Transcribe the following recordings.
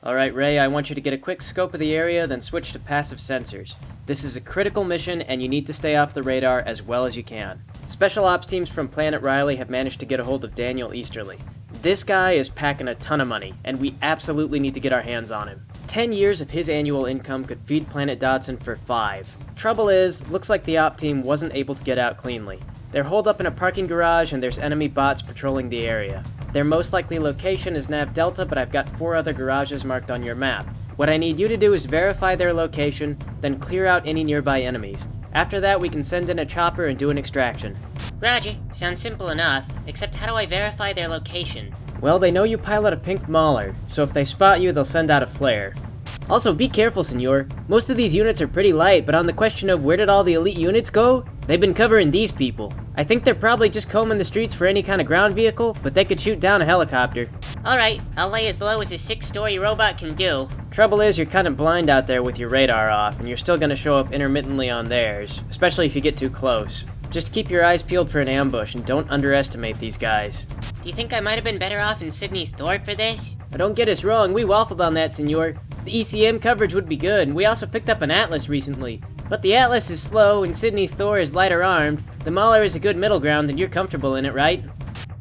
Alright, Ray, I want you to get a quick scope of the area, then switch to passive sensors. This is a critical mission, and you need to stay off the radar as well as you can. Special ops teams from Planet Riley have managed to get a hold of Daniel Easterly. This guy is packing a ton of money, and we absolutely need to get our hands on him. 10 years of his annual income could feed Planet Dodson for 5. Trouble is, looks like the op team wasn't able to get out cleanly. They're holed up in a parking garage, and there's enemy bots patrolling the area. Their most likely location is Nav Delta, but I've got 4 other garages marked on your map. What I need you to do is verify their location, then clear out any nearby enemies. After that, we can send in a chopper and do an extraction. Roger. Sounds simple enough, except how do I verify their location? Well, they know you pilot a pink Mauler, so if they spot you, they'll send out a flare. Also, be careful, senor. Most of these units are pretty light, but on the question of where did all the elite units go, they've been covering these people. I think they're probably just combing the streets for any kind of ground vehicle, but they could shoot down a helicopter. Alright, I'll lay as low as a 6-story robot can do. Trouble is, you're kind of blind out there with your radar off, and you're still gonna show up intermittently on theirs, especially if you get too close. Just keep your eyes peeled for an ambush, and don't underestimate these guys. Do you think I might have been better off in Sydney's Thor for this? Now don't get us wrong, we waffled on that, senor. The ECM coverage would be good, and we also picked up an Atlas recently. But the Atlas is slow, and Sydney's Thor is lighter armed. The Mauler is a good middle ground, and you're comfortable in it, right?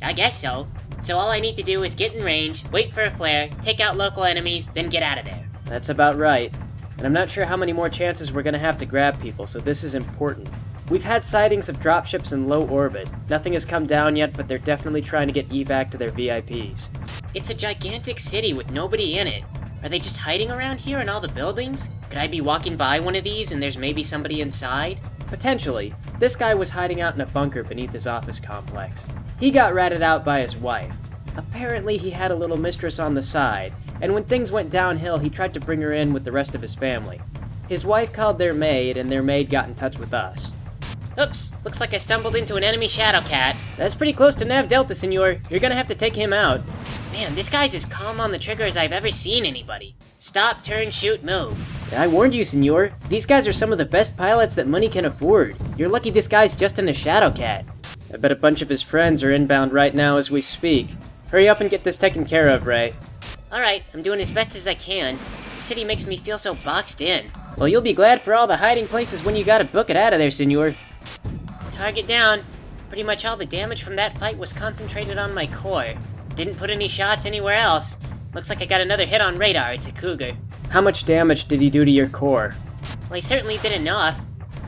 I guess so. So all I need to do is get in range, wait for a flare, take out local enemies, then get out of there. That's about right. And I'm not sure how many more chances we're gonna have to grab people, so this is important. We've had sightings of dropships in low orbit. Nothing has come down yet, but they're definitely trying to get evac to their VIPs. It's a gigantic city with nobody in it. Are they just hiding around here in all the buildings? Could I be walking by one of these and there's maybe somebody inside? Potentially. This guy was hiding out in a bunker beneath his office complex. He got ratted out by his wife. Apparently he had a little mistress on the side, and when things went downhill he tried to bring her in with the rest of his family. His wife called their maid, and their maid got in touch with us. Oops, looks like I stumbled into an enemy Shadow Cat. That's pretty close to Nav Delta, senor. You're gonna have to take him out. Man, this guy's as calm on the trigger as I've ever seen anybody. Stop, turn, shoot, move. I warned you, senor. These guys are some of the best pilots that money can afford. You're lucky this guy's just in a Shadow Cat. I bet a bunch of his friends are inbound right now as we speak. Hurry up and get this taken care of, Ray. Alright, I'm doing as best as I can. The city makes me feel so boxed in. Well, you'll be glad for all the hiding places when you gotta book it out of there, senor. Target down. Pretty much all the damage from that fight was concentrated on my core. Didn't put any shots anywhere else. Looks like I got another hit on radar. It's a Cougar. How much damage did he do to your core? Well, he certainly did enough.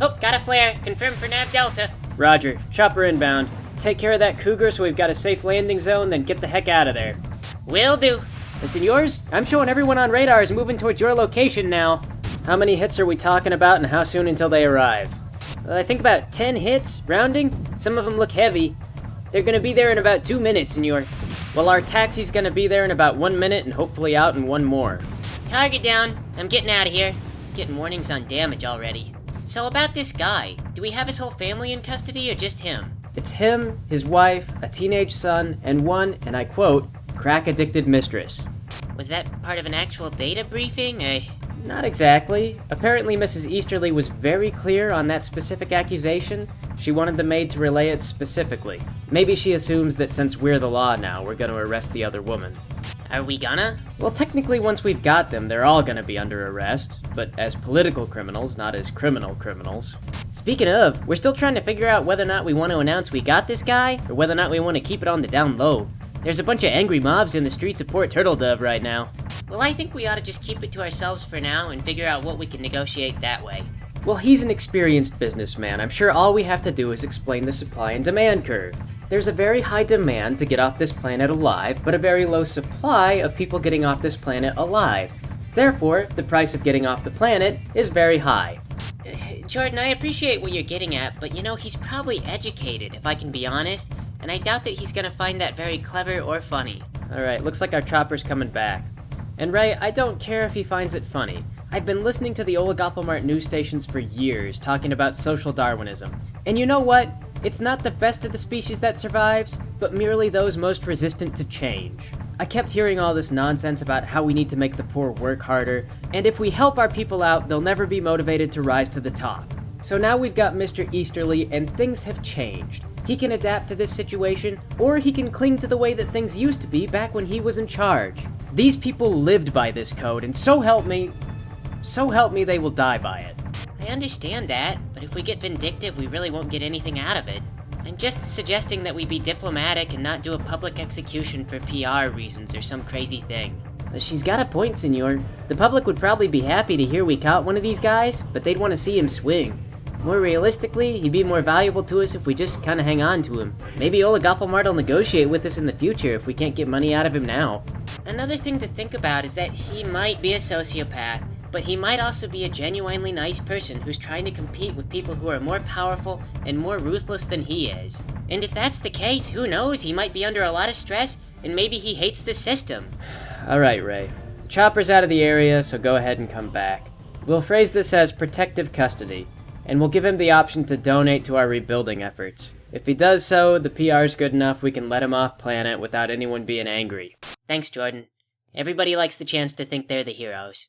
Oh, got a flare. Confirmed for Nav Delta. Roger. Chopper inbound. Take care of that Cougar so we've got a safe landing zone, then get the heck out of there. Will do. Listen, yours? I'm showing everyone on radar is moving towards your location now. How many hits are we talking about, and how soon until they arrive? I think about 10 hits, rounding. Some of them look heavy. They're gonna be there in about 2 minutes, senor. Well, our taxi's gonna be there in about 1 minute, and hopefully out in 1 more. Target down. I'm getting out of here. Getting warnings on damage already. So about this guy, do we have his whole family in custody or just him? It's him, his wife, a teenage son, and one, and I quote, crack-addicted mistress. Was that part of an actual data briefing? Not exactly. Apparently Mrs. Easterly was very clear on that specific accusation. She wanted the maid to relay it specifically. Maybe she assumes that since we're the law now, we're gonna arrest the other woman. Are we gonna? Well, technically once we've got them, they're all gonna be under arrest, but as political criminals, not as criminal criminals. Speaking of, we're still trying to figure out whether or not we want to announce we got this guy, or whether or not we want to keep it on the down low. There's a bunch of angry mobs in the streets of Port Turtledove right now. Well, I think we ought to just keep it to ourselves for now and figure out what we can negotiate that way. Well, he's an experienced businessman. I'm sure all we have to do is explain the supply and demand curve. There's a very high demand to get off this planet alive, but a very low supply of people getting off this planet alive. Therefore, the price of getting off the planet is very high. Jordan, I appreciate what you're getting at, but you know, he's probably educated, if I can be honest, and I doubt that he's gonna find that very clever or funny. Alright, looks like our chopper's coming back. And Ray, I don't care if he finds it funny. I've been listening to the Oligopoly news stations for years, talking about social Darwinism. And you know what? It's not the best of the species that survives, but merely those most resistant to change. I kept hearing all this nonsense about how we need to make the poor work harder, and if we help our people out, they'll never be motivated to rise to the top. So now we've got Mr. Easterly, and things have changed. He can adapt to this situation, or he can cling to the way that things used to be back when he was in charge. These people lived by this code, and so help me, they will die by it. I understand that, but if we get vindictive, we really won't get anything out of it. I'm just suggesting that we be diplomatic and not do a public execution for PR reasons or some crazy thing. She's got a point, senor. The public would probably be happy to hear we caught one of these guys, but they'd want to see him swing. More realistically, he'd be more valuable to us if we just kinda hang on to him. Maybe Ola Goppelmart will negotiate with us in the future if we can't get money out of him now. Another thing to think about is that he might be a sociopath, but he might also be a genuinely nice person who's trying to compete with people who are more powerful and more ruthless than he is. And if that's the case, who knows, he might be under a lot of stress, and maybe he hates the system. Alright, Ray. The chopper's out of the area, so go ahead and come back. We'll phrase this as protective custody, and we'll give him the option to donate to our rebuilding efforts. If he does so, the PR's good enough we can let him off planet without anyone being angry. Thanks, Jordan. Everybody likes the chance to think they're the heroes.